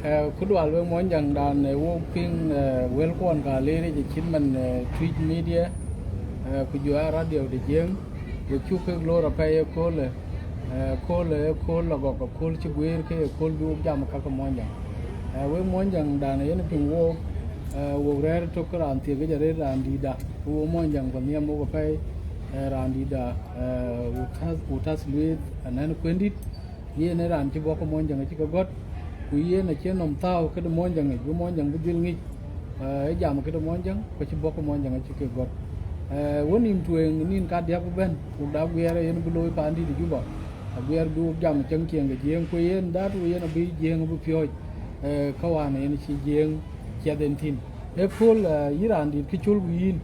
kudwal we monjang dan ping wel kon ka le je chin man tweet media ku jua radio de Jieng we chu ke lo ra pa ye ko le lo go ko chi gwer ke ko du jam ka ko monjang we monjang dan ye ne ping wo re to kran ti ge re ran di da wo monjang ko ne mo ko pa ran di da utas luit anan kwendit ye ne ran ti bo ko monjang ti ko got ku ye na che nom tao ke monjang e bu monjang bu dil ngi e jam ke monjang ko ci bokk monjang ci ke got wonim tuen nin ka dia bu ben ku da were yen bu loy pandi di juba wer du jam ceng ceng ge Jieng ko yen da tu yen bi Jieng bu pyo ka wane yen ci Jieng ci den tin e fol yiran di ki chul bu yin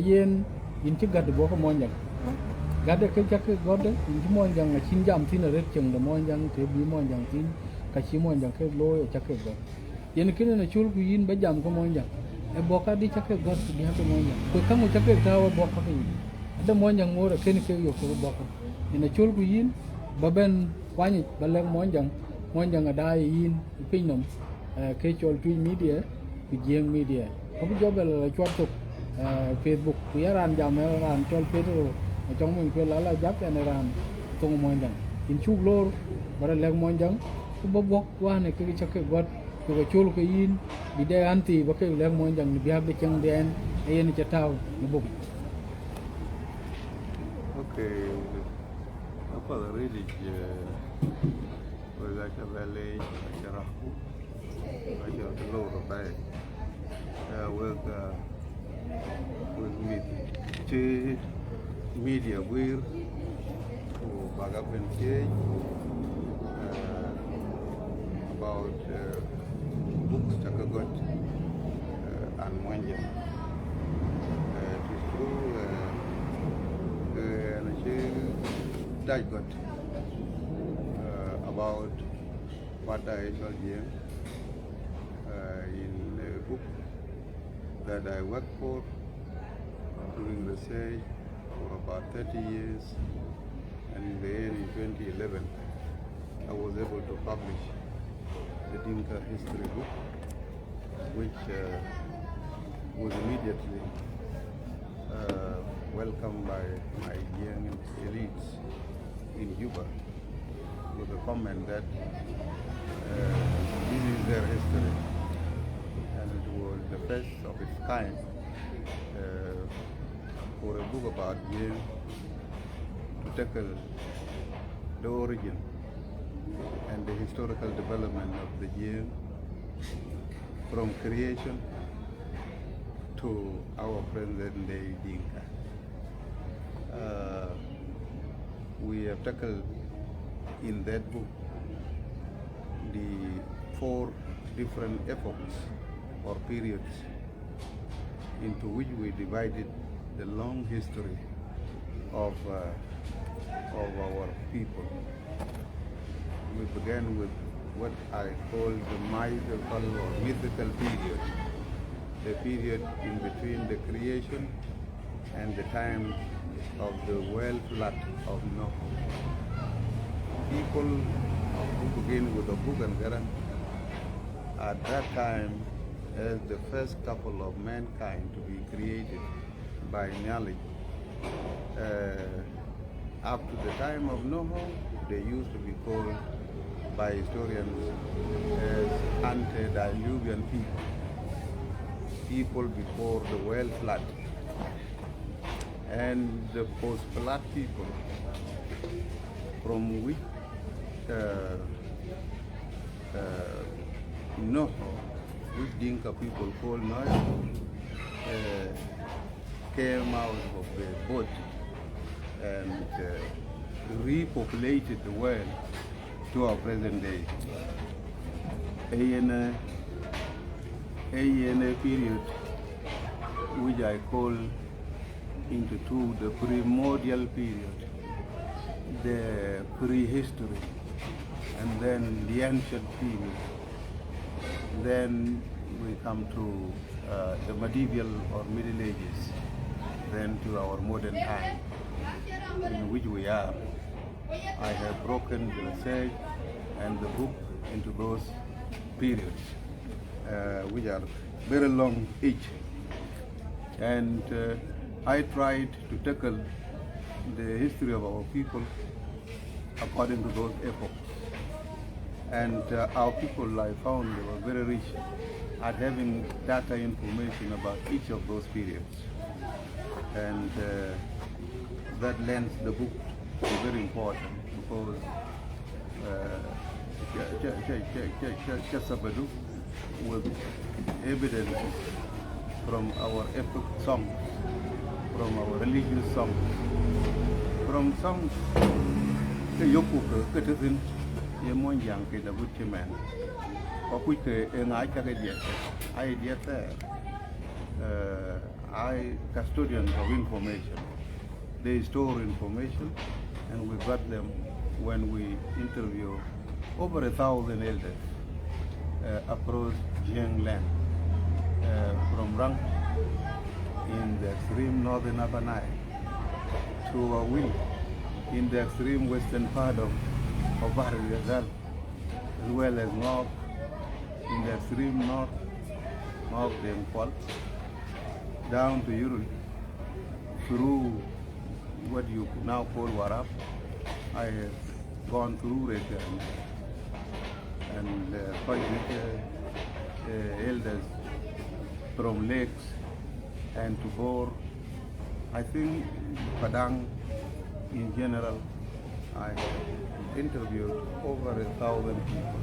yen in ci gad bokk monjang gade ke jak gode in ci monjang ci jam tin re ceng de monjang te bi monjang tin ka chi monjang ke lo e chake go yen kene na chul ku yin ba jam ko monjang e boka di chake go di ha ko monjang ko kamu chake ta wa boka ke da monjang ngore ken ke yo ko boka yen chul ku yin ba ben kwani ba le monjang ada yin pinom ke chol tu media ku Jieng media ko bu jobel la chot tok Facebook ku yaran jam ran chol pedro trong mình quên la jap ne ran tung monjang in chuk lor ba le monjang bobok wane ke chake got ko chul ko yin bi de anti ba ke le mo jang bi hab de chang den yen cha taw ni bob okay apa really wala ka vale chara ayo to lo ro bai with me che media wir ko baga ben ke about books that I got and Mwanja. It is true, and I got about what I told you in a book that I worked for doing research for about 30 years, and in the end in 2011 I was able to publish the Dinka history book, which was immediately welcomed by my young elites in Juba with a comment that this is their history, and it was the first of its kind for a book about Jieng to tackle the origin and the historical development of the Jieng from creation to our present day Dinka. We have tackled in that book the 4 different epochs or periods into which we divided the long history of our people. We began with what I call the mythical or mythical period, the period in between the creation and the time of the well flood of Noah. People who begin with the book and Garan at that time as the first couple of mankind to be created by knowledge. Up to the time of Noah, they used to be called by historians as antediluvian people before the well flood, and the post-flood people from which Noah, which Dinka people call Noah, came out of the boat and repopulated the world to our present day. A period which I call into two, the primordial period, the prehistory, and then the ancient period. Then we come to the medieval or Middle Ages, then to our modern time in which we are. I have broken the research and the book into those periods, which are very long each. And I tried to tackle the history of our people according to those epochs. And our people, I found, they were very rich at having data information about each of those periods. And that lends the book to be very important because Chasabadu with evidence from our epic songs, from our religious songs, from songs Yoku Yemon Yang the Butcher Man. Or and I can get I get there. I custodians of information. They store information and we got them when we interview over 1,000 elders across Jieng land, from Rang in the extreme northern Anei to Awil in the extreme western part of Bahar al-Ghazal, as well as north in the extreme north of the Impal, down to Yurul, through what you now call Warab. I have gone through it and quite with elders from lakes and to Bor. I think Padang in general, I have interviewed over 1,000 people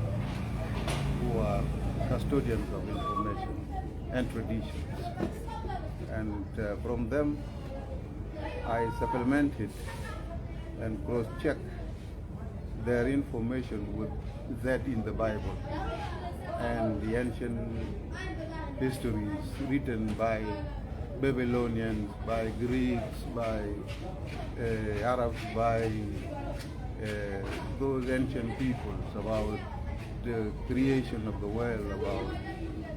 who are custodians of information and traditions. And from them, I supplemented and cross-checked their information with that in the Bible and the ancient histories written by Babylonians, by Greeks, by Arabs, by those ancient peoples about the creation of the world, about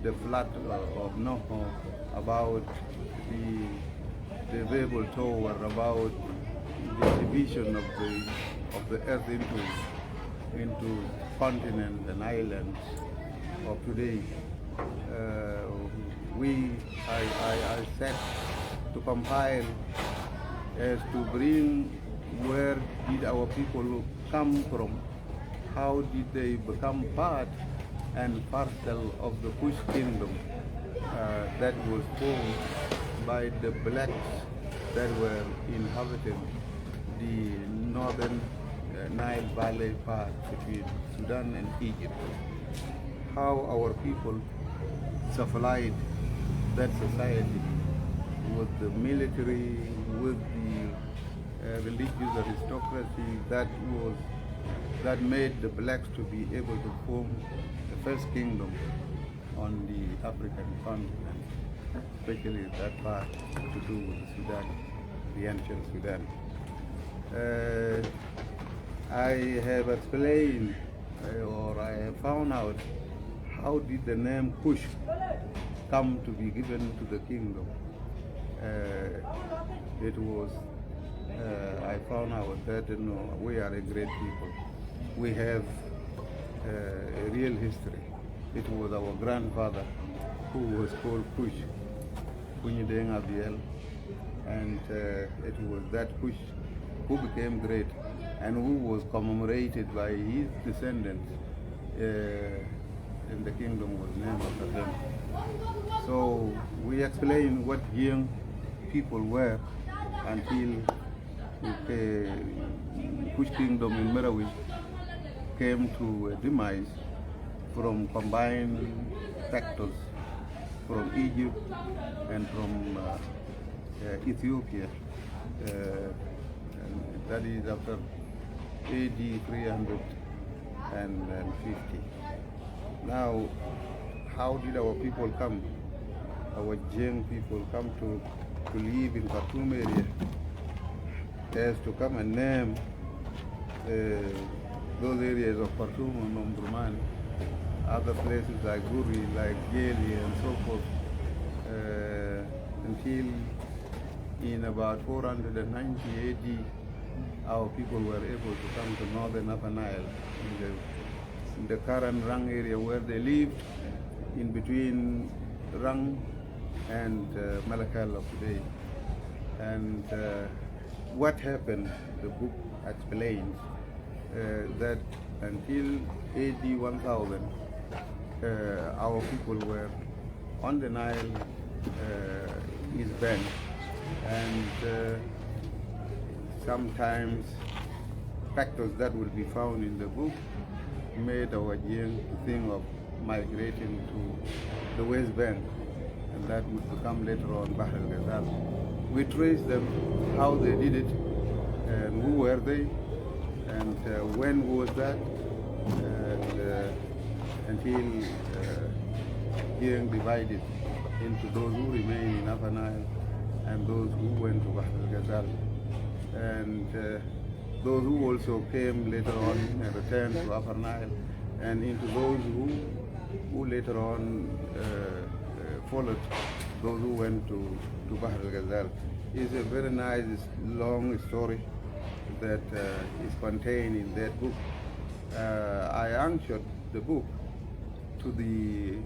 the flood of Noah, about the Babel Tower, about the division of the earth into continents and islands of today. I set to compile as to bring where did our people come from, how did they become part and parcel of the Kush kingdom that was formed by the blacks that were inhabiting the northern Nile Valley part between Sudan and Egypt. How our people supplied that society with the military, with the religious aristocracy that made the blacks to be able to form the first kingdom on the African continent, especially that part to do with Sudan, the ancient Sudan. I have explained or I have found out how did the name Kush come to be given to the kingdom. It was, I found out that we are a great people. We have a real history. It was our grandfather who was called Kush, Kunyideng Abiel, and it was that Kush who became great and who was commemorated by his descendants, and the kingdom was named after them. So we explain what Jieng people were until the Kush kingdom in Marawi came to a demise from combined factors from Egypt and from Ethiopia. And that is after AD 350. Now, how did our people come? Our Jieng people come to live in Khartoum area, as to come and name those areas of Khartoum and Omdurman, other places like Guri, like Geli and so forth, until in about 490 AD, our people were able to come to northern Upper Nile in the in the current Rang area where they lived, in between Rang and Malakal of today. And what happened, the book explains that until AD 1000, our people were on the Nile east bank, and sometimes factors that will be found in the book made our Jieng to think of migrating to the West Bank, and that would become later on Bahr al-Ghazal. We traced them, how they did it, and who were they, and when was that, and until Jieng divided into those who remain in Upper Nile and those who went to Bahr al-Ghazal, and those who also came later on and returned to Upper Nile, and into those who later on followed those who went to Bahr al-Ghazal. It's a very nice, long story that is contained in that book. I anchored the book to the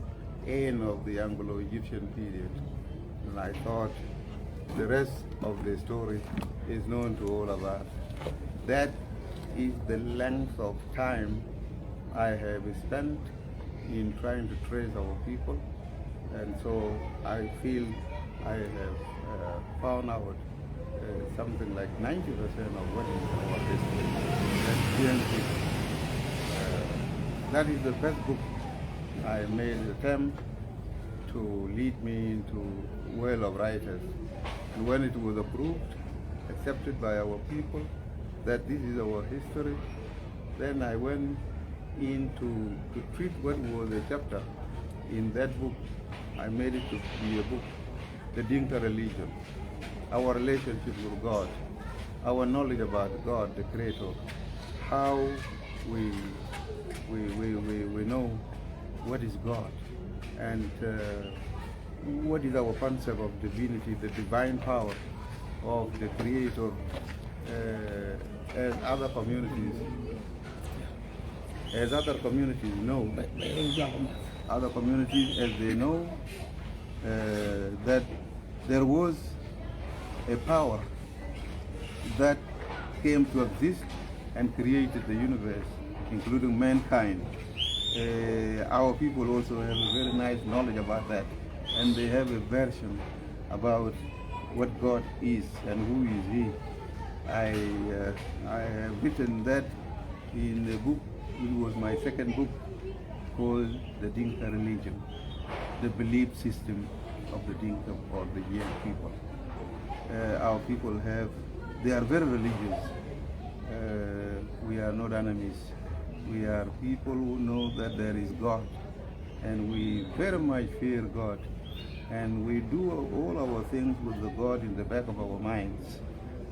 end of the Anglo-Egyptian period, and I thought the rest of the story is known to all of us. That is the length of time I have spent in trying to trace our people, and so I feel I have found out something like 90% of what is our history. That is the best book. I made an attempt to lead me into well of writers, and when it was approved, accepted by our people, that this is our history, then I went in to treat what was a chapter in that book. I made it to be a book, the Dinka religion, our relationship with God, our knowledge about God, the Creator, how we know what is God, and what is our concept of divinity, the divine power of the Creator, as other communities know, other communities as they know that there was a power that came to exist and created the universe, including mankind. Our people also have a very nice knowledge about that, and they have a version about what God is and who is He. I have written that in a book. It was my second book, called The Dinka Religion, the belief system of the Dinka or the Jieng people. Our people they are very religious. We are not enemies. We are people who know that there is God, and we very much fear God, and we do all our things with the God in the back of our minds,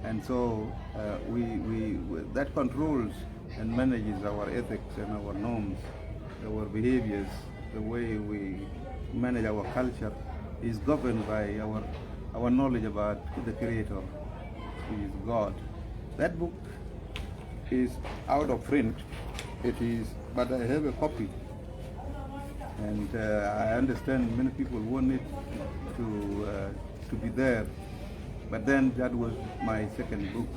and so that controls and manages our ethics and our norms, our behaviors, the way we manage our culture is governed by our knowledge about the Creator, who is God. That book is out of print. It is, but I have a copy, and I understand many people want it to be there. But then that was my second book.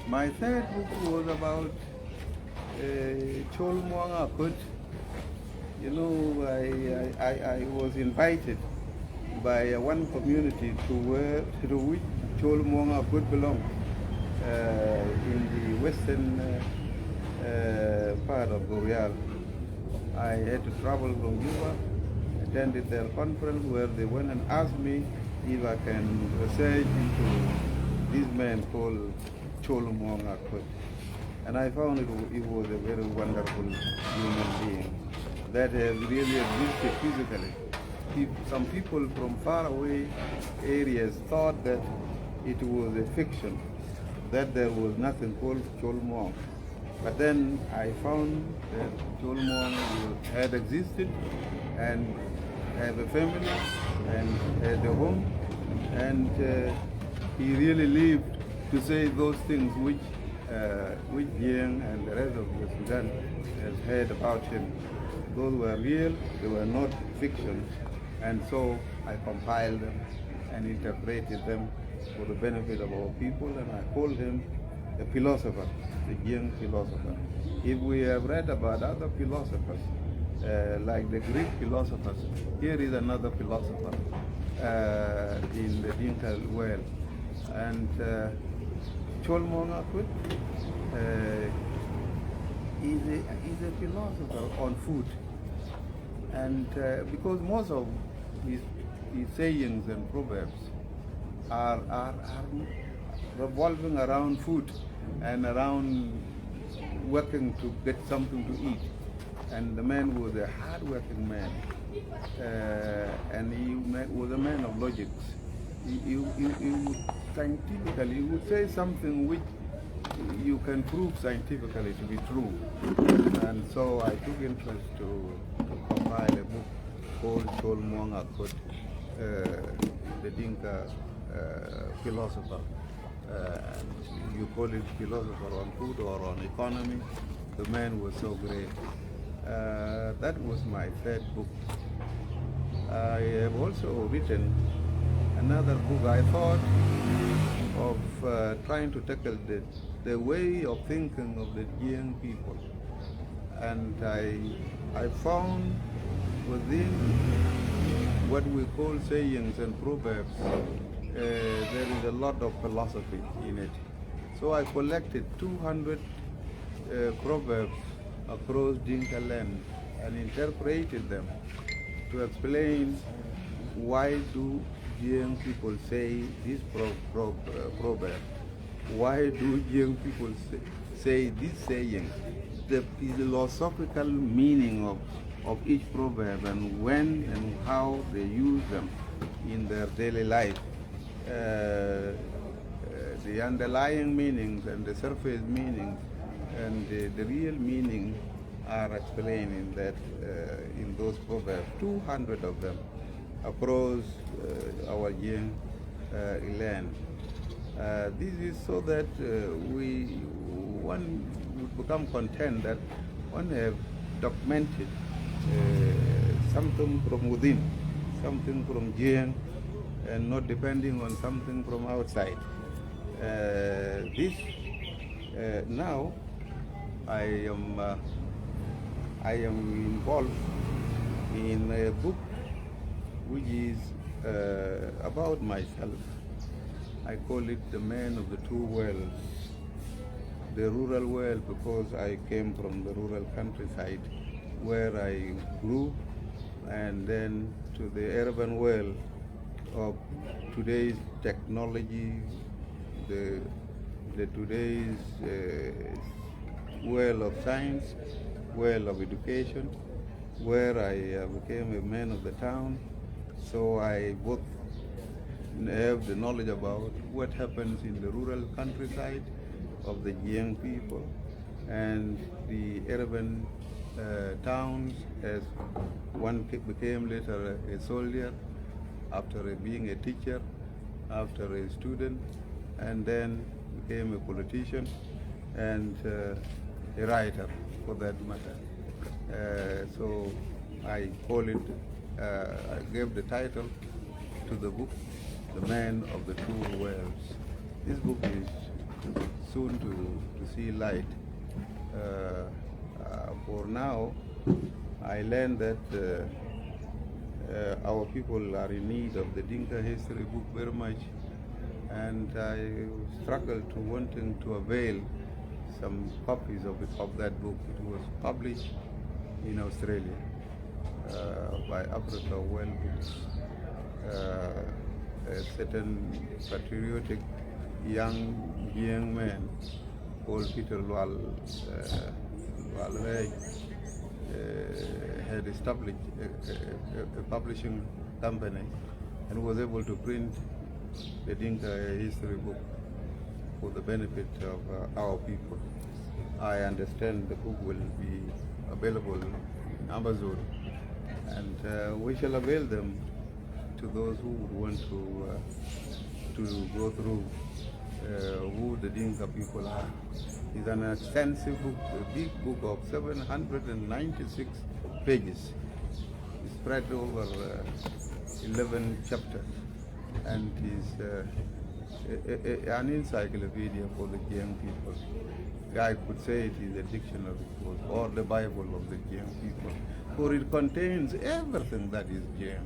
My third book was about Chol Mwanga Kut. You know, I was invited by one community to which Chol Mwanga Kut belongs, in the western part of Gorial. I had to travel from Juba, attended their conference where they went and asked me if I can research into this man called Chol Mwanga Kut. And I found it was a very wonderful human being that has really existed physically. Some people from far away areas thought that it was a fiction, that there was nothing called Chol Mwang. But then I found that Chol Mwang had existed and had a family and had a home, and he really lived to say those things which which Jieng and the rest of the Sudan has heard about him. Those were real, they were not fiction, and so I compiled them and interpreted them for the benefit of our people, and I called him a philosopher, the Jieng philosopher. If we have read about other philosophers, like the Greek philosophers, here is another philosopher in the Dinka world. And Cholmong Akut is a philosopher on food. And because most of his sayings and proverbs are revolving around food and around working to get something to eat. And the man was a hard-working man, and he was a man of logics. He would scientifically, he would say something which you can prove scientifically to be true. And so I took interest to compile a book called Chol Muang Akut, the Dinka philosopher. You call it philosopher on food or on economy. The man was so great. That was my third book. I have also written another book. I thought of trying to tackle the way of thinking of the Jieng people. And I found within what we call sayings and proverbs, there is a lot of philosophy in it. So I collected 200 proverbs across Dinka land and interpreted them to explain why do Jieng people say this proverb? Why do Jieng people say this saying? The philosophical meaning of each proverb and when and how they use them in their daily life. The underlying meanings and the surface meanings and the real meaning are explained in that in those proverbs, 200 of them across our Jieng land. This is so that one would become content that one have documented something from within, something from Jieng, and not depending on something from outside. Now I am involved in a book which is about myself. I call it The Man of the Two Worlds. The rural world, because I came from the rural countryside where I grew, and then to the urban world of today's technology, the today's world of science, world of education, where I became a man of the town. So I both have the knowledge about what happens in the rural countryside of the young people and the urban towns, as one became later a soldier, after being a teacher, after a student, and then became a politician and a writer for that matter. So I call it, I gave the title to the book, The Man of the Two Worlds. This book is soon to see light. For now, I learned that our people are in need of the Dinka history book very much, and I struggled to wanting to avail some copies of that book. It was published in Australia by Africa Well Books. A certain patriotic young man called Peter Walray had established a publishing company and was able to print the Dinka history book for the benefit of our people. I understand the book will be available in Amazon, and we shall avail them to those who would want to go through who the Dinka people are It's an extensive book, a big book of 796 pages. It's spread over 11 chapters, and is an encyclopedia for the Jieng people. I could say it is a dictionary or the Bible of the Jieng people, for it contains everything that is Jieng,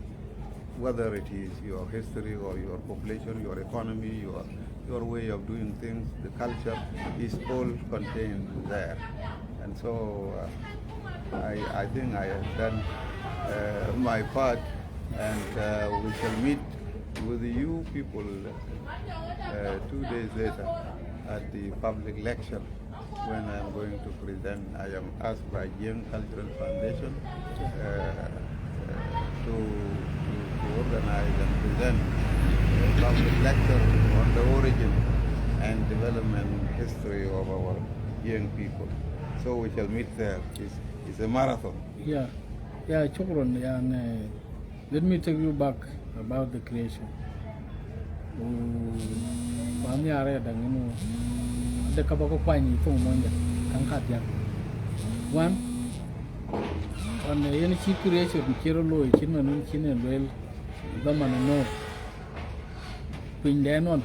whether it is your history or your population, your economy, your way of doing things, the culture is all contained there. And so I think I have done my part, and we shall meet with you people 2 days later at the public lecture when I am going to present. I am asked by Jieng Cultural Foundation to organize and present a public lecture on the origin and development history of our young people. So we shall meet there. It's a marathon. Yeah, children, and let me tell you back about the creation. Bami are dang the kabako kwani fong monja kang kat yang. One, on the any creation kiro loy chin manun chin and well the man no pin den on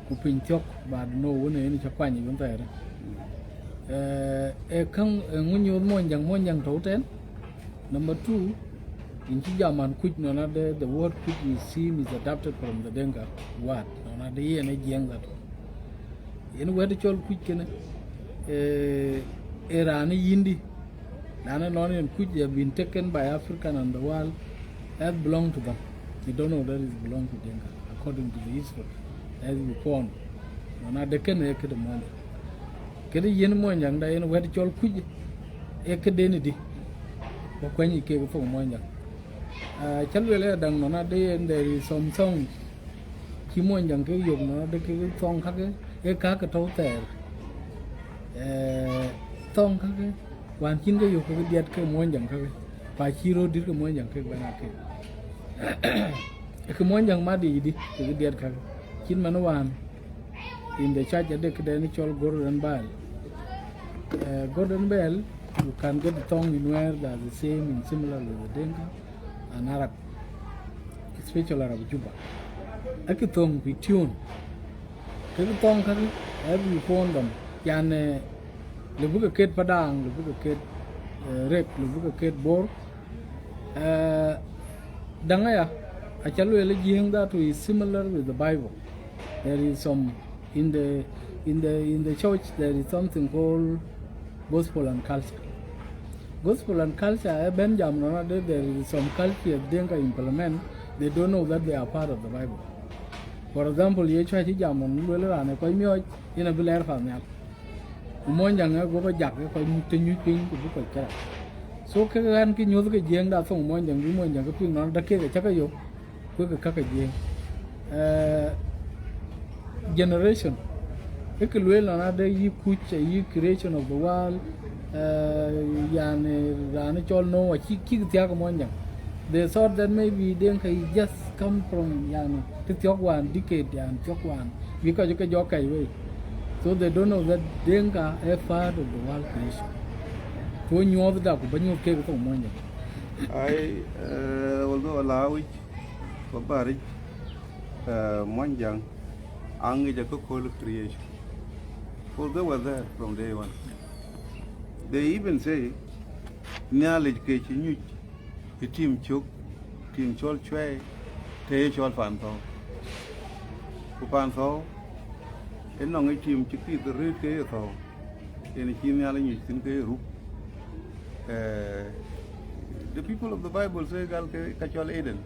ku pin chok but no one any chakwani won there. Kang ngunyo monjang toten. Number two, in Chijaman Kuch, the word Kuch we see is adapted from the Dinka word. The Anei Jieng that. In where the child Kuch can Irani Yindi, Nana Loni and Kuch have been taken by African and the world that belong to them. They don't know that it belongs to Dinka, according to the history, as we found. They can make the money. Kedi yen monjang da yen where the child Kuch Ekadeni. When you came from Monjang. Chalwell dang no day and there is some song. Kimonjang ke yog no the song kake e kaka to there. Song kake wan kin ke yog ke diat ke monjang kake. Pa chiro dir ke monjang ke bana ke. Ke monjang madi di ke diat kake. Kin manawan in the church at the chol Golden Bell. Golden Bell. You can get the tongue in where they are the same in similar with the Dinka and Arab, especially Arab Juba. I could tongue with tune. Take the tongue, every phone them. Yan the book a kid padang, the book a kid rep, the book a kid bore. Dangaya, I tell you, Jieng that is similar with the Bible. There is some in the church. There is something called gospel and culture. Gospel and culture, Benjamin, there is some culture Dinka implement, they don't know that they are part of the Bible. For example, you try to jam on Willa and a in a Belair family. Monjang go back, continue ping to book a cat. So, can you look at Jieng that from Monjang, Monjang, ping on the cake, a chakayo, quick a kaka Jieng. Generation. You could well another you kuch a creation of the world. Ranichol no a kick Tiagamonjang. They thought that maybe Dinka just come from Yan Tiok decade and Chok one because you can joke away. So they don't know that Dinka are part of the world creation. So you know the duck, but you came from Monjang. Although allow it for Barry Monjang, Ang is a cocoa creation. For they were there from day one. They even say, knowledge kitchen, you team choke, team chol chwe, te chol fan tho. Kupan tho, and long a team chicky the red kay tho, and a team yelling you think roop. The people of the Bible say, Gal Kachol Eden.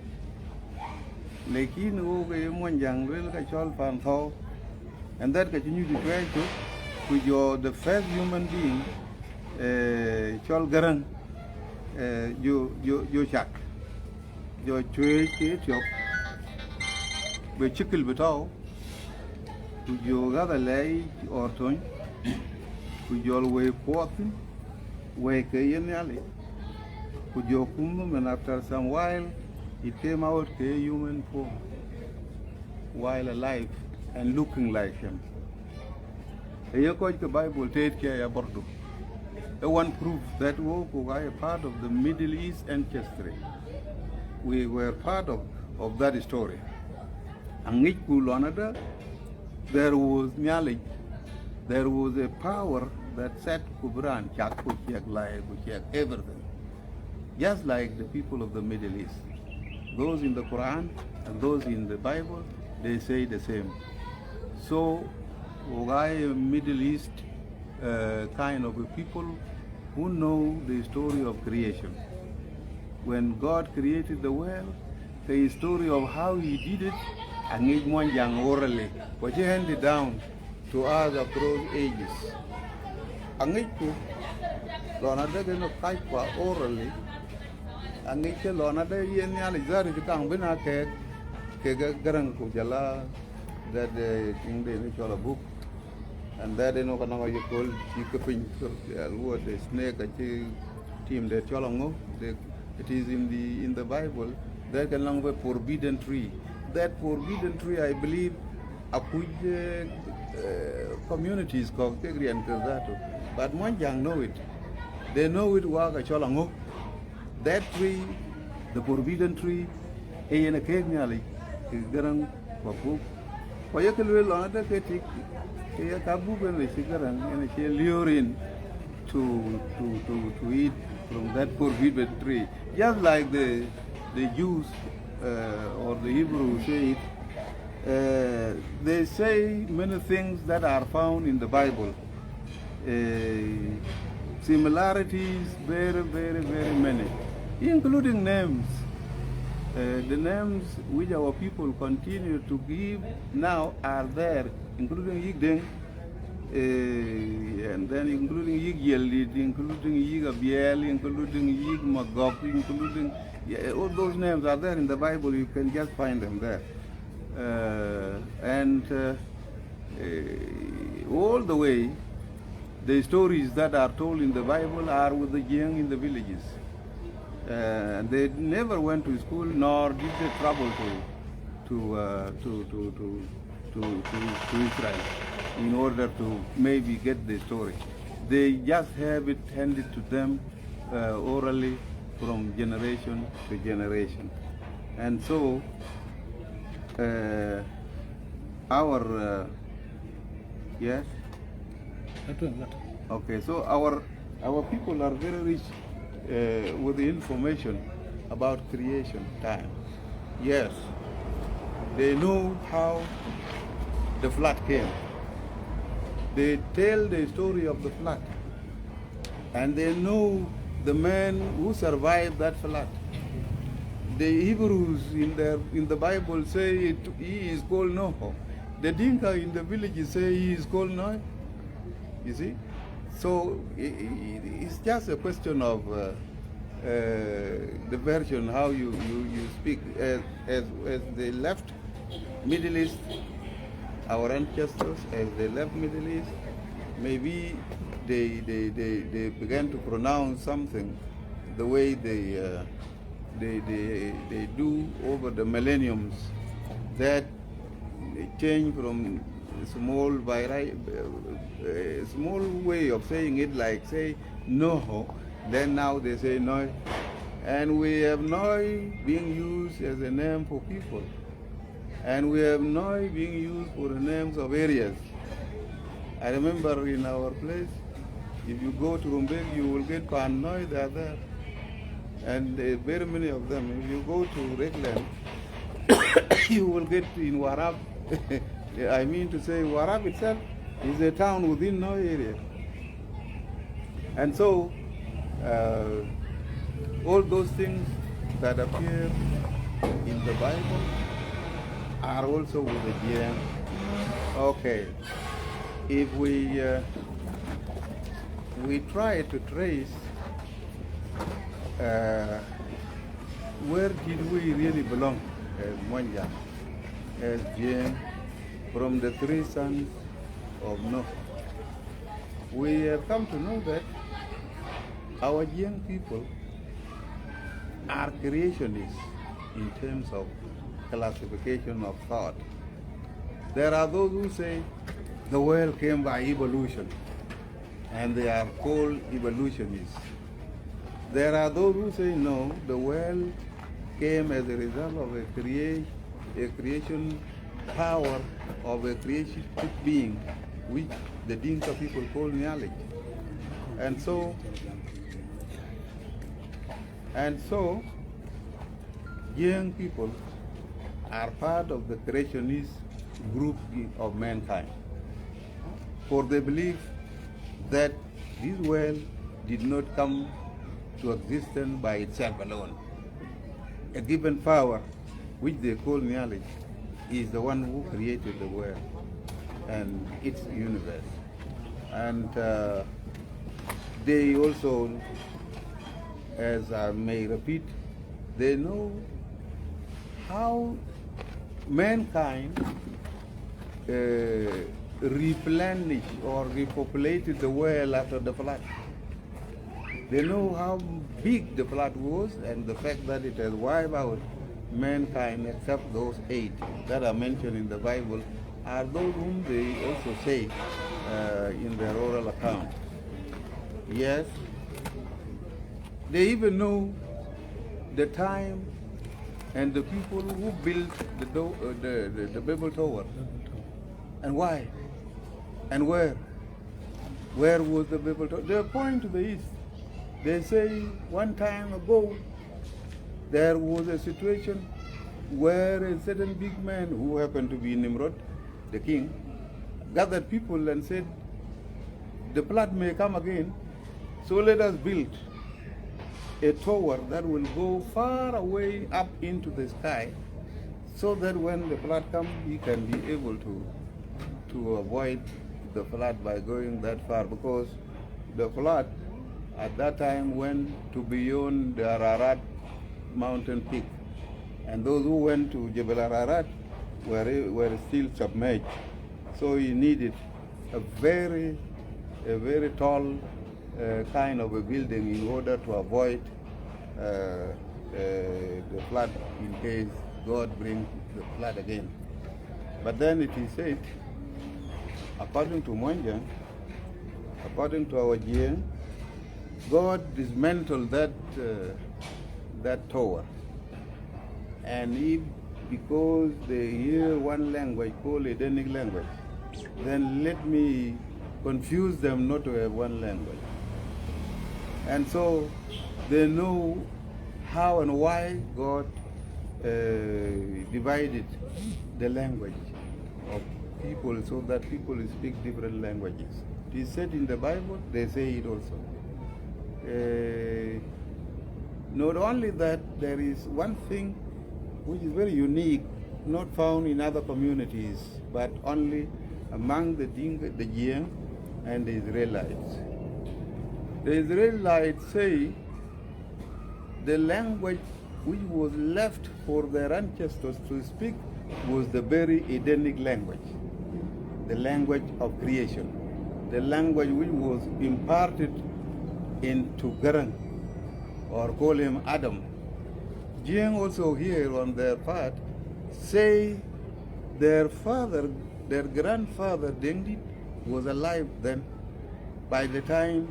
Lekin who one young will Kachol fan tho, and that continue to try to. With your the first human being, Chol Garang, you chak, your tree chop, be chickle betau, with your other lay or tone, with your way porting, way kayanally, with your kumum, and after some while, it came out a human form, while alive and looking like him. The Bible take care of Bordo. One proof that we are part of the Middle East ancestry. We were part of that story. And there was knowledge, there was a power that said Kubran, everything. Just like the people of the Middle East. Those in the Quran and those in the Bible, they say the same. So, we are Middle East kind of a people who know the story of creation. When God created the world, the story of how He did it, and it young orally, but He handed down to us across ages. And it orally, and it Lonada Yen Alizari to come when I Garang Kujala, that in the initial book, and that in Okanaga you call Chikapin, the snake, a team that Cholongo, it is in the Bible, that along the forbidden tree. That forbidden tree, I believe, communities called Tegri and Kazato. But Manjang know it. They know it Waga Cholango. That tree, the forbidden tree, in a Kenyali, is Garang Papu. Payakal on the Ketik, Kabu and the Sigaran, and she lure in to eat from that forbidden tree. Just like the Jews or the Hebrews say it, they say many things that are found in the Bible. Similarities, very, very, very many, including names. The names which our people continue to give now are there, including Yigdeng, and then including Yig Yelit, including Yig Abiel, including Yig Magop, including all those names are there in the Bible. You can just find them there, and all the way, the stories that are told in the Bible are with the Jieng in the villages. They never went to school, nor did they travel to Israel in order to maybe get the story. They just have it handed to them orally from generation to generation. And so our yes? Okay, so our people are very rich with the information about creation time. Yes, they know how the flood came. They tell the story of the flood, and they know the man who survived that flood. The Hebrews in the Bible say he is called Noah. The Dinka in the villages say he is called Noah. You see? So it's just a question of the version how you speak. As they left Middle East, our ancestors, as they left Middle East, maybe they began to pronounce something the way they do over the millenniums, that change from small way of saying it, like say no, then now they say no, and we have no being used as a name for people, and we have no being used for the names of areas. I remember in our place, if you go to Rumbek, you will get Panoi, they are there, and very many of them. If you go to Redland, you will get in Warab. I mean to say, Warab itself is a town within no area. And so, all those things that appear in the Bible are also with the Jieng. Okay, if we try to trace where did we really belong as Mwanja, as Jieng, from the three sons of Noah, we have come to know that our Jieng people are creationists in terms of classification of thought. There are those who say the world came by evolution, and they are called evolutionists. There are those who say no, the world came as a result of a creation power of a creative being, which the Dinka people call knowledge. And so, Jieng people are part of the creationist group of mankind. For they believe that this world did not come to existence by itself alone. A given power, which they call knowledge, is the one who created the world and its universe. And they also, as I may repeat, they know how mankind replenished or repopulated the world after the flood. They know how big the flood was and the fact that it has wiped out mankind except those 8 that are mentioned in the Bible are those whom they also say in their oral account. Yes, they even know the time and the people who built the Babel Tower and why and where. Where was the Babel Tower? They point to the east. They say one time ago there was a situation where a certain big man who happened to be Nimrod, the king, gathered people and said, the flood may come again, so let us build a tower that will go far away up into the sky so that when the flood comes, we can be able to avoid the flood by going that far, because the flood at that time went to beyond the Ararat mountain peak, and those who went to Jebel Ararat were still submerged. So he needed a very tall kind of a building in order to avoid the flood in case God brings the flood again. But then it is said, according to Monjang, according to our Jieng, God dismantled that tower. And if, because they hear one language called Edenic language, then let me confuse them not to have one language. And so they know how and why God divided the language of people so that people speak different languages. It is said in the Bible, they say it also. Not only that, there is one thing which is very unique, not found in other communities, but only among the Dinka, the Jieng, and the Israelites. The Israelites say the language which was left for their ancestors to speak was the very Edenic language, the language of creation, the language which was imparted into Garang, or call him Adam. Jieng also here on their part say their father, their grandfather Dengdit was alive then. By the time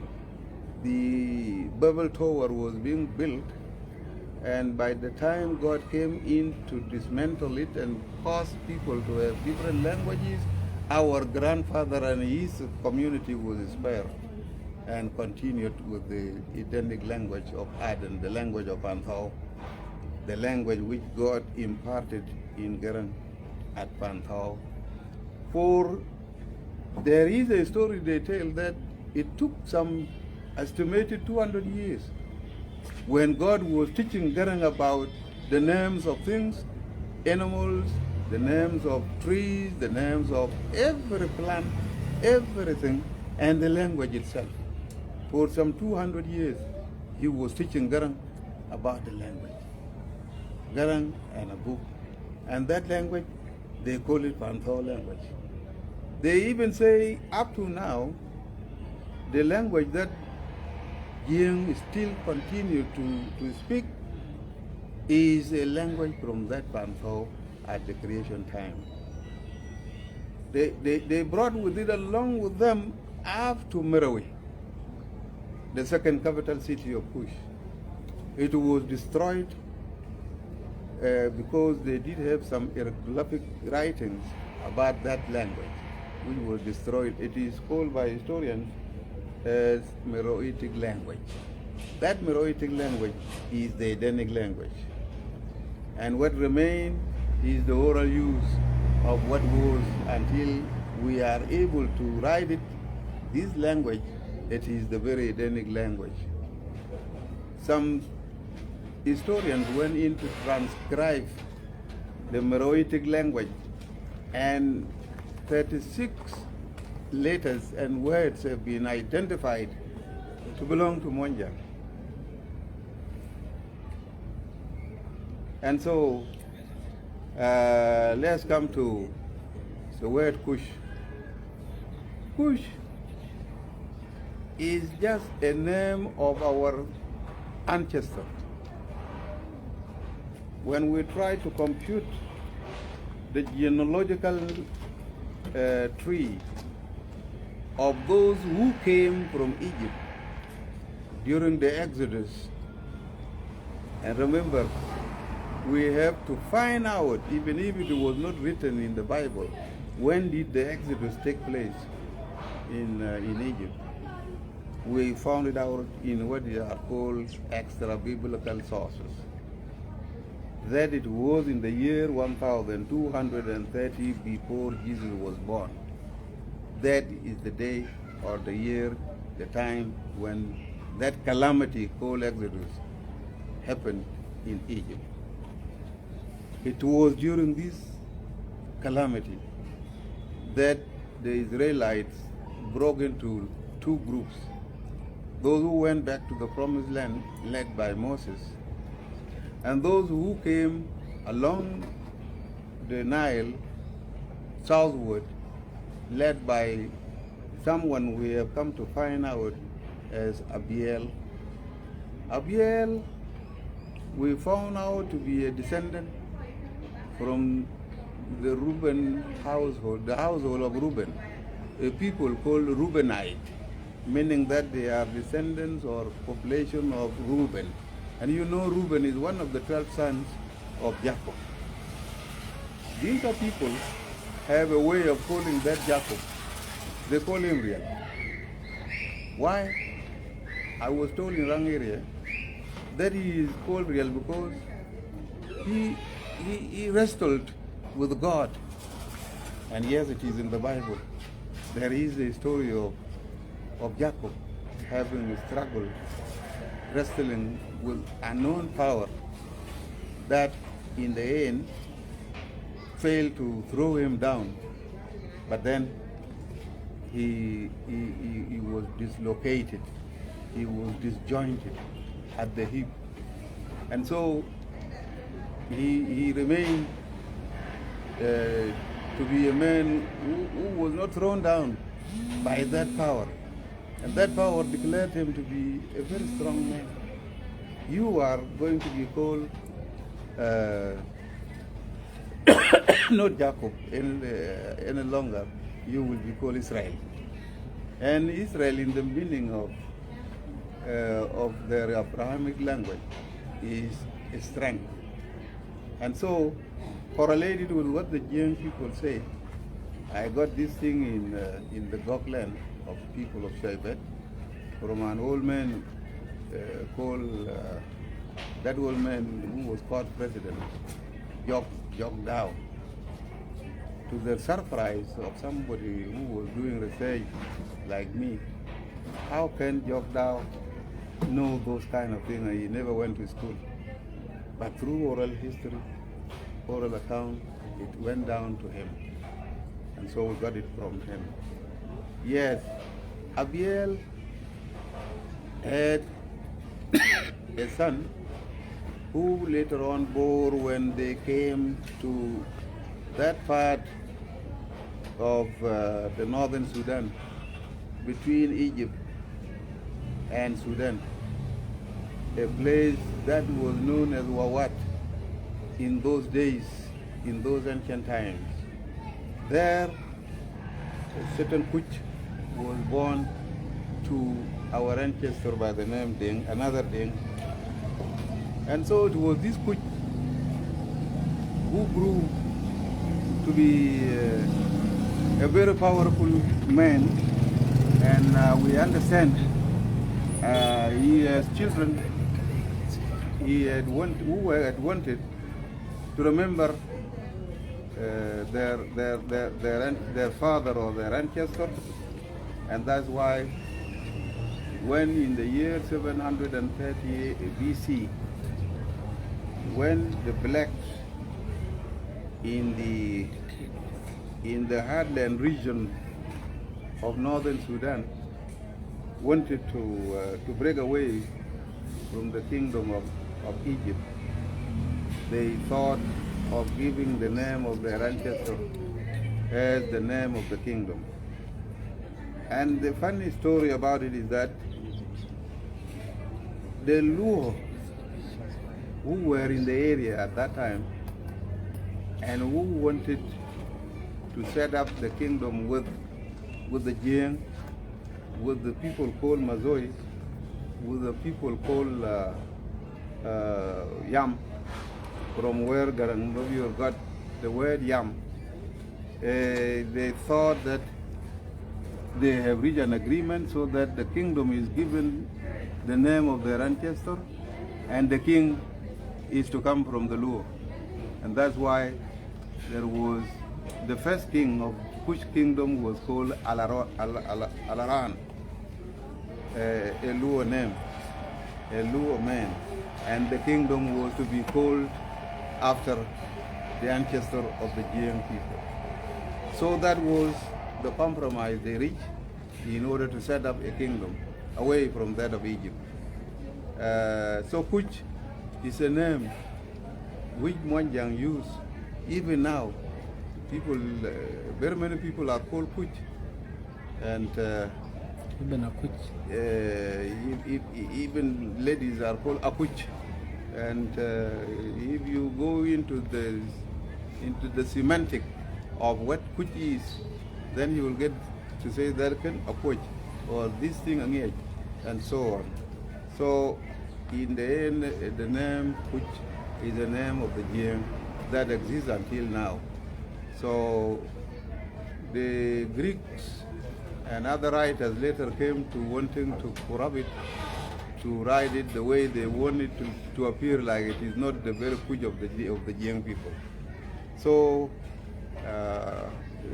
the Babel Tower was being built, and by the time God came in to dismantle it and cause people to have different languages, our grandfather and his community was spared and continued with the Edenic language of Aden, the language of Panthao, the language which God imparted in Garang at Panthao. For there is a story they tell that it took some estimated 200 years when God was teaching Garang about the names of things, animals, the names of trees, the names of every plant, everything, and the language itself. For some 200 years, he was teaching Garang about the language. Garang and a book. And that language, they call it Panthao language. They even say, up to now, the language that Jieng still continue to speak is a language from that Panthao at the creation time. they brought with it along with them up to Merowe, the second capital city of Kush. It was destroyed because they did have some hieroglyphic writings about that language, which was destroyed. It is called by historians as Meroitic language. That Meroitic language is the Edenic language. And what remained is the oral use of what was until we are able to write it. This language, it is the very Edenic language. Some historians went in to transcribe the Meroitic language, and 36 letters and words have been identified to belong to Monjang. And so let's come to the word Kush. Kush is just a name of our ancestor. When we try to compute the genealogical tree of those who came from Egypt during the Exodus, and remember, we have to find out, even if it was not written in the Bible, when did the Exodus take place in Egypt. We found it out in what are called extra-biblical sources, that it was in the year 1230 before Jesus was born. That is the day or the year, the time when that calamity called Exodus happened in Egypt. It was during this calamity that the Israelites broke into two groups. Those who went back to the promised land led by Moses, and those who came along the Nile southward led by someone we have come to find out as Abiel. Abiel, we found out to be a descendant from the Reuben household, the household of Reuben, a people called Reubenite, meaning that they are descendants or population of Reuben. And you know Reuben is one of the 12 sons of Jacob. Dinka people have a way of calling that Jacob. They call him real. Why? I was told in Rang area that he is called real because he wrestled with God. And yes, it is in the Bible. There is a story of Jacob having a struggle, wrestling with unknown power that in the end failed to throw him down. But then he was dislocated. He was disjointed at the hip. And so he remained to be a man who was not thrown down by that power. And that power declared him to be a very strong man. You are going to be called not Jacob any longer. You will be called Israel. And Israel, in the meaning of their Abrahamic language, is strength. And so, correlated with what the Jieng people say, I got this thing in the Gokland of people of Shaibet from an old man called, that old man who was called president, Jok Dao. To the surprise of somebody who was doing research like me, how can Jok Dao know those kind of things? He never went to school. But through oral history, oral account, it went down to him. And so we got it from him. Yes, Abiel had a son who later on bore when they came to that part of the northern Sudan, between Egypt and Sudan, a place that was known as Wawat in those days, in those ancient times. There, a certain Kush was born to our ancestor by the name Jieng, another Jieng. And so it was this Kush who grew to be a very powerful man, and we understand he has children who had wanted to remember their father or their ancestor, and that's why when in the year 730 BC, when the blacks in the heartland region of northern Sudan wanted to break away from the kingdom of Egypt, they thought of giving the name of their ancestor as the name of the kingdom. And the funny story about it is that the Luo who were in the area at that time and who wanted to set up the kingdom with the Jieng, with the people called Mazoi, with the people called Yam, from where Garangmabio got the word Yam. They thought that they have reached an agreement so that the kingdom is given the name of their ancestor, and the king is to come from the Luo. And that's why there was the first king of Kush kingdom was called Alaran, a Luo name, a Luo man, and the kingdom was to be called after the ancestor of the Jieng people. So that was the compromise they reached in order to set up a kingdom away from that of Egypt. So Kush is a name which Mwanjang use even now. People, very many people are called Kush, and even ladies are called Akuch. And if you go into the semantic of what Kush is, then you will get to say that can Akuch or this thing Anei, and so on. So in the end, the name Kush is the name of the Jieng that exists until now. So the Greeks and other writers later came to wanting to corrupt it, to write it the way they want it to appear like it is not the very Kush of the Jieng people. So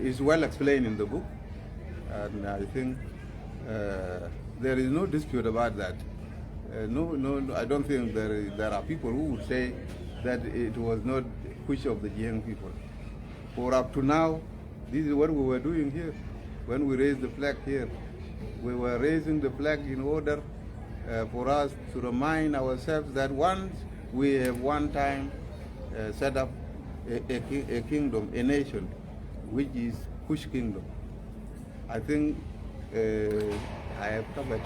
it's well explained in the book, and I think there is no dispute about that. No, I don't think there are people who would say that it was not Kush of the Jieng people. For up to now, this is what we were doing here. When we raised the flag here, we were raising the flag in order for us to remind ourselves that once we have one time set up a kingdom, a nation, which is Kush kingdom. I think I have covered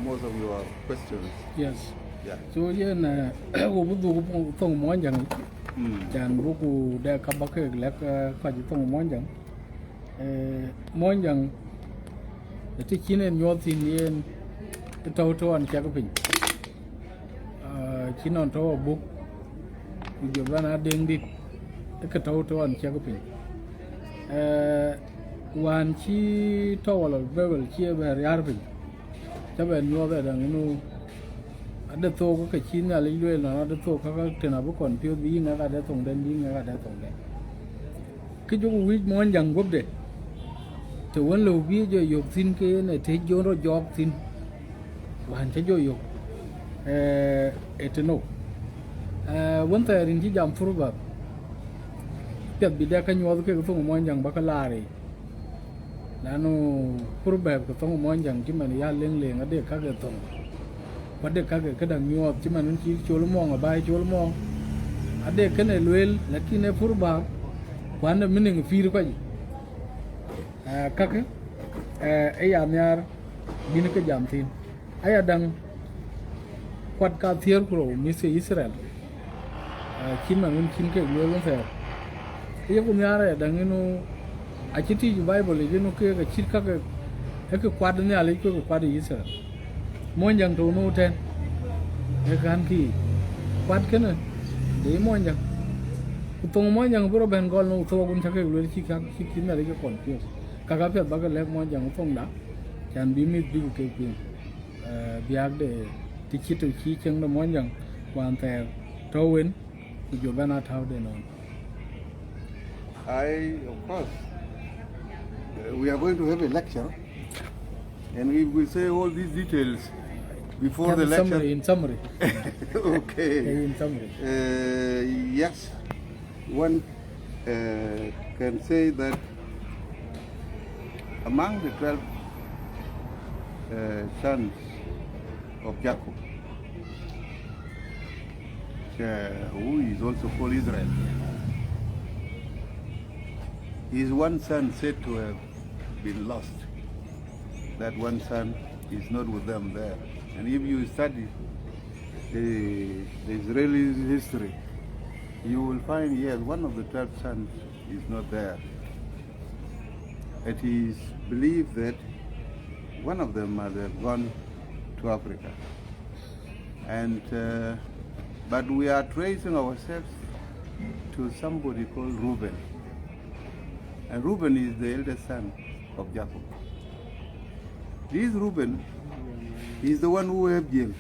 most of your questions. Yes. Yeah. So yeah, wo bu tong mo yang jan bu ku da ka ba ke lek ka ji tong mo yang mo yang ti chinen nyo tin yen to to an cha ko pin chinon to bu ku jo bana deng dit ka to an cha ko pin wan chi to wala bebel chi be yar pin ta ben nyo da dang nu ada to ko ka chin ya le na ada to ka tena bu kon pio bi nga ka da tong den bi nga ka da tong den ki ju wi mon yang gob de to won lo bi jo yok tin ke ne te jo ro jok tin wan che jo yok eteno won ta rin ji jam furu ba pet bi da ka nyo ke ko tong mon yang ba ka la re nanu furu ba ko tong mon yang ki man ya leng leng ade ka ke tong và để các cái đằng nhọt chứ mà nó chỉ chỗ mong ở bài chỗ mong, ở đây cái này luel là khi này phur bạc, quán là mình phi được gì, các cái ấy làm nhà đi cái giảm tiền, ấy đằng quạt cà thier của mình sẽ Israel, khi mà mình khi cái luel nó phải, ấy cũng nhà này đằng nó a chiti ju bible je no ke ga chit ka ke ke kwad ne ale ko kwad Israel mon jang to no ten e kan ki kwad ken de mon jang ku tong mon jang bro ben gol no to gun chake lu chi ka chi kin ne ke kon pi ka ka pet ba ga le mon jang tong da chan bi mit bi ke pin biag de ti chit to chi cheng no mon jang wan te to wen ku jo bana thao de no. Of course, we are going to have a lecture, and we will say all these details before the lecture. In summary. Okay. In summary. Yes, one can say that among the 12 sons of Jacob, who is also called Israel, is one son said to have been lost. That one son is not with them there. And if you study the Israeli history, you will find, yes, one of the 12 sons is not there. It is believed that one of them must have gone to Africa. And but we are tracing ourselves to somebody called Reuben. And Reuben is the eldest son of Jacob. This Reuben is the one who have Jieng.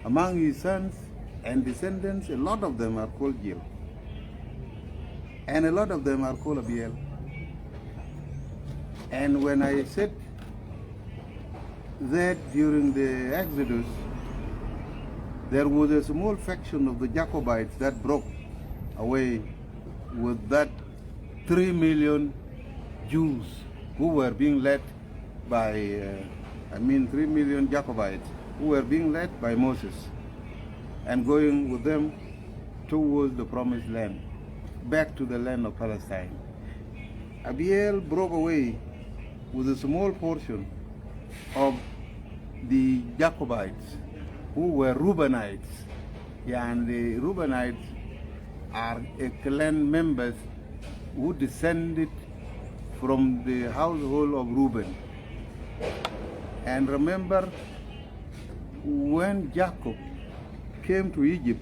Among his sons and descendants, a lot of them are called Jieng. And a lot of them are called Abiel. And when I said that during the Exodus, there was a small faction of the Jacobites that broke away with that 3 million Jews who were being led by, 3 million Jacobites who were being led by Moses and going with them towards the promised land, back to the land of Palestine. Abiel broke away with a small portion of the Jacobites who were Reubenites. Yeah, and the Reubenites are a clan members who descended from the household of Reuben. And remember, when Jacob came to Egypt,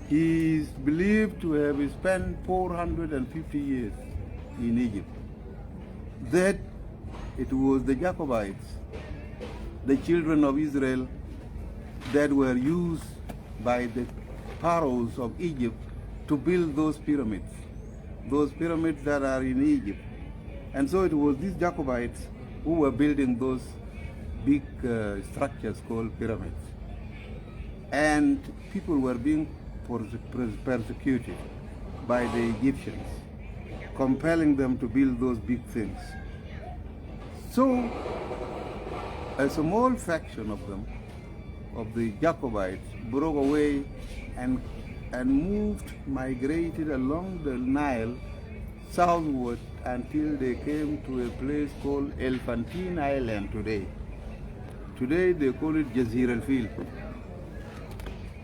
he is believed to have spent 450 years in Egypt. That it was the Jacobites, the children of Israel, that were used by the pharaohs of Egypt to build those pyramids that are in Egypt. And so it was these Jacobites who were building those big structures called pyramids. And people were being persecuted by the Egyptians, compelling them to build those big things. So a small faction of them, of the Jacobites, broke away and migrated along the Nile southward until they came to a place called Elephantine Island today. Today they call it Jazir al-Fil.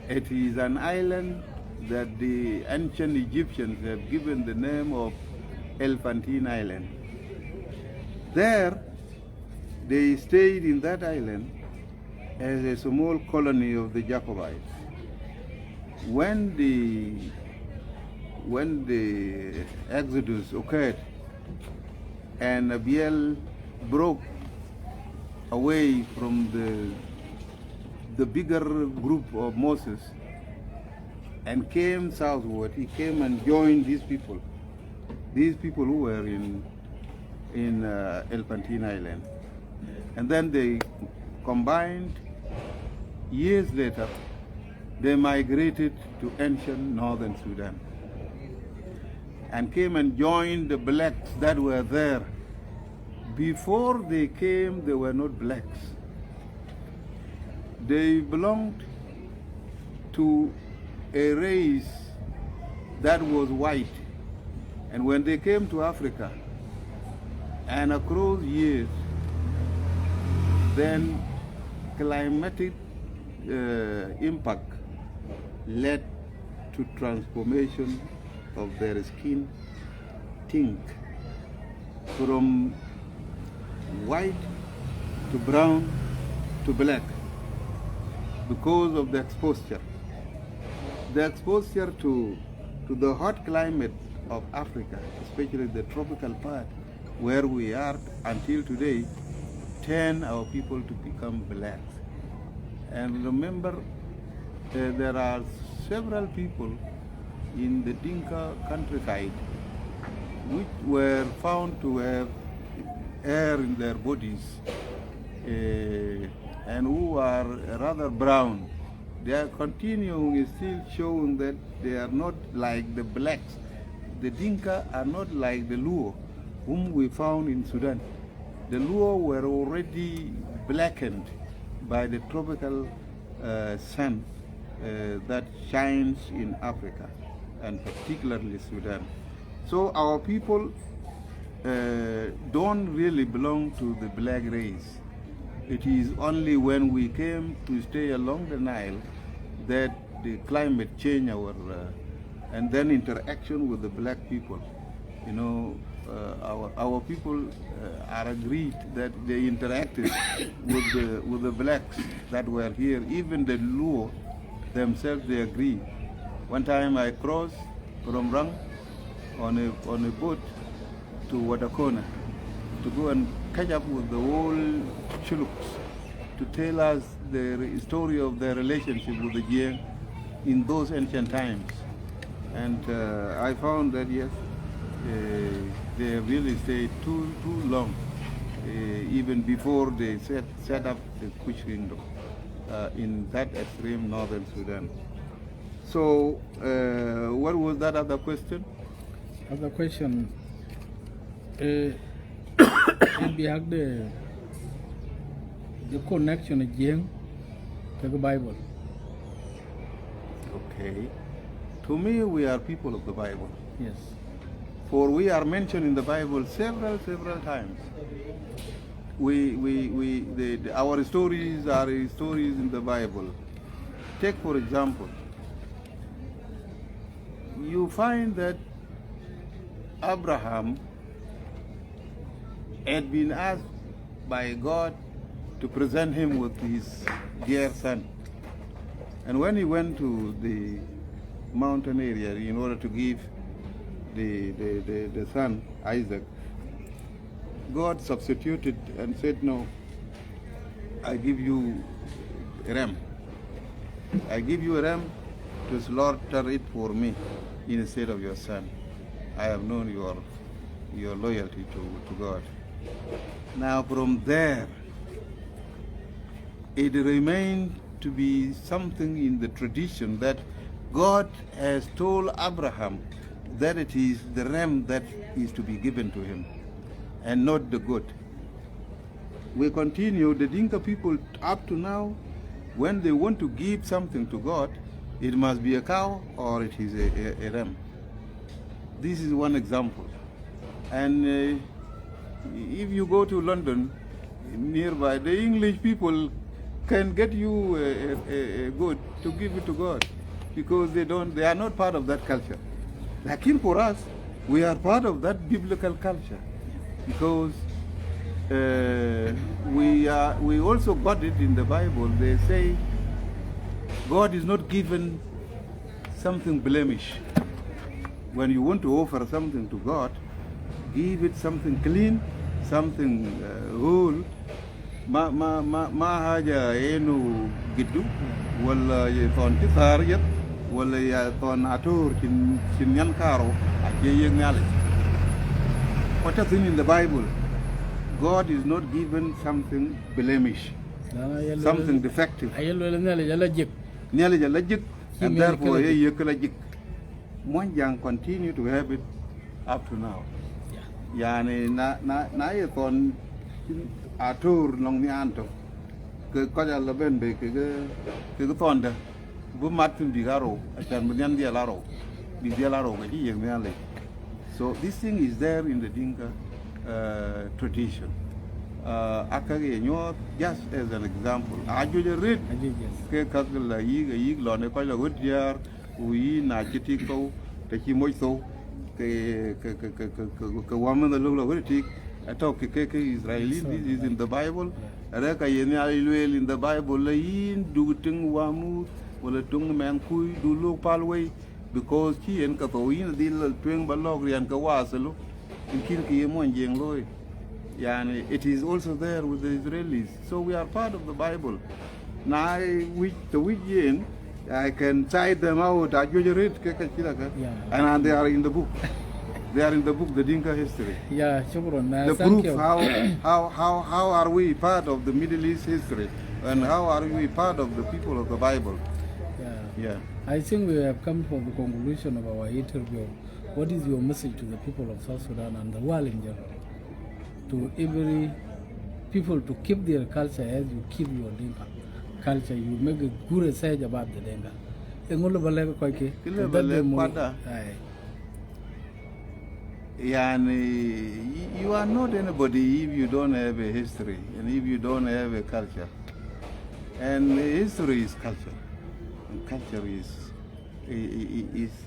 It is an island that the ancient Egyptians have given the name of Elephantine Island. There, they stayed in that island as a small colony of the Jacobites. When the Exodus occurred and Abiel broke away from the bigger group of Moses and came southward, he came and joined these people who were in Elephantine Island. And then they combined. Years later, they migrated to ancient northern Sudan and came and joined the blacks that were there. Before they came, they were not blacks. They belonged to a race that was white. And when they came to Africa, and across years, then climatic impact led to transformation of their skin, tint, from white to brown to black, because of the exposure. The exposure to the hot climate of Africa, especially the tropical part where we are until today, turn our people to become blacks. And remember, there are several people in the Dinka countryside which were found to have hair in their bodies and who are rather brown. They are continuing still showing that they are not like the blacks. The Dinka are not like the Luo, whom we found in Sudan. The Luo were already blackened by the tropical sun that shines in Africa, and particularly Sudan. So our people don't really belong to the black race. It is only when we came to stay along the Nile that the climate changed and then interaction with the black people. You know, our people are agreed that they interacted with the blacks that were here. Even the Luo themselves, they agree. One time I crossed from Rang on a boat to Wadakona to go and catch up with the old Chuluks to tell us the story of their relationship with the Jieng in those ancient times. And I found that, yes, they really stayed too long, even before they set up the Kush kingdom in that extreme northern Sudan. So, what was that other question? Other question. Behind the connection of Jieng to the Bible. Okay. To me, we are people of the Bible. Yes. For we are mentioned in the Bible several times. Our stories are stories in the Bible. Take, for example, you find that Abraham had been asked by God to present him with his dear son. And when he went to the mountain area in order to give the son, Isaac, God substituted and said, no, I give you a ram. I give you a ram to slaughter it for me instead of your son. I have known your loyalty to God. Now from there, it remained to be something in the tradition that God has told Abraham that it is the ram that is to be given to him and not the goat. We continue, the Dinka people up to now, when they want to give something to God, it must be a cow or it is a ram. This is one example. And if you go to London, nearby, the English people can get you a goat to give it to God because they are not part of that culture. Like for us, we are part of that biblical culture because we also got it in the Bible. They say God is not given something blemish. When you want to offer something to God, give it something clean, something whole. Ma haja enu gitu, wala ton kisar yet, wala ya ton atur kin yan karo, ayeng knowledge. What is in the Bible? God is not given something blemish, something defective. Knowledge logic, and therefore you logic. One young continue to have it up to now. Yani na ye ton atur nong ni anto ke koja laben be ke tonda bu matin digaro achan bunyan dia laro ke yeng nyale. So this thing is there in the Dinka tradition. Akage nyo just as an example. Ajoje read ke kagla yig lo ne ko la wodiar ui na chiti ko te chi moy so ke woman the lo lo tik ato ke Israeli this is in the Bible ara ka yen alwel in the Bible la yin du ting wamu wala tung men kui du lo palway because ki en ka to yin dil twen balog rian ka wasalo in kin ki mon jeng loy yani it is also there with the Israelis so we are part of the Bible now which yen I can cite them out and they are in the book. They are in the book, the Dinka history. Yeah, shukran. The Thank proof you. how are we part of the Middle East history and how are we part of the people of the Bible? Yeah. I think we have come to the conclusion of our interview. What is your message to the people of South Sudan and the world in general? To every people to keep their culture as you keep your Dinka culture, you make a good research about the Dinka. You are not anybody if you don't have a history and if you don't have a culture. And history is culture. And culture is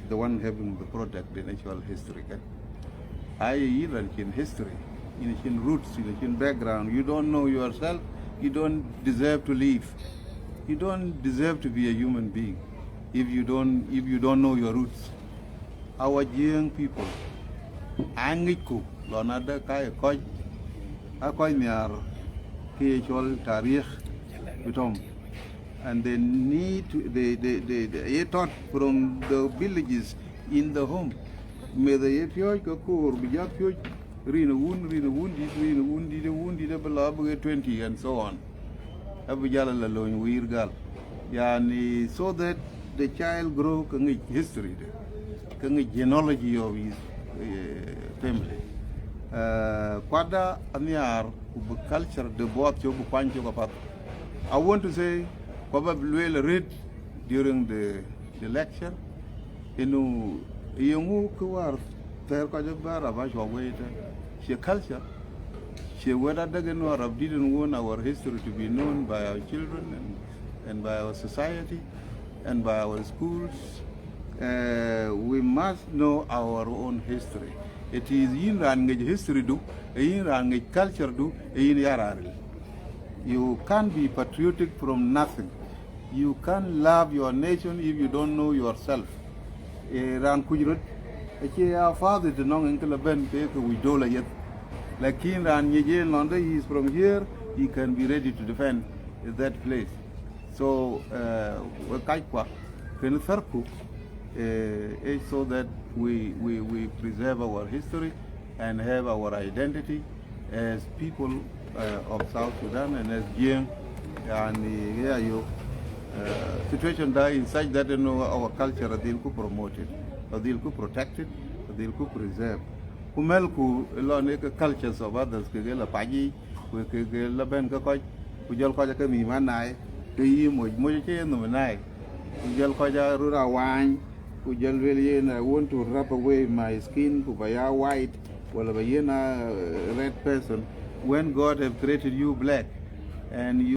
the one having the product, the natural history. I even in history, in roots, in background. You don't know yourself, you don't deserve to live. You don't deserve to be a human being if you don't know your roots. Our young people, angiku lonada kai koi akoi niar kichol tarikh bitom and they need to they taught from the villages in the home me the pyo ko bija pyo rina wun di de bala 20 and so on abujala la loin wirgal yani so that the child grow kangi history kangi genealogy of his family kwada aniar culture de boat yo bu pancho kapat I want to say probably read during the lecture inu yungu kwar ter ko jabara ba shwa weta she culture she whether dagen Arab didn't want our history to be known by our children and by our society and by our schools. We must know our own history. It is in range history do, in range culture do, in yarari. You can't be patriotic from nothing. You can't love your nation if you don't know yourself. Ran kujrut, our father did not uncle Ben we dola yet. Like in Ran Yejen Londa, he is from here, he can be ready to defend that place. So, Wakaikwa, Kenutharku, so that we preserve our history and have our identity as people of South Sudan and as Jieng and situation die in such that our culture they'll promote it, or they'll protect it, or they'll preserve. Kumelku lone cultures of others kegela paji kegela ben ka koj kujal koja ka mi manai ke mo che no manai kujal koja rura wine kujal really I want to wrap away my skin kubaya white wala bayena red person when God have created you black and you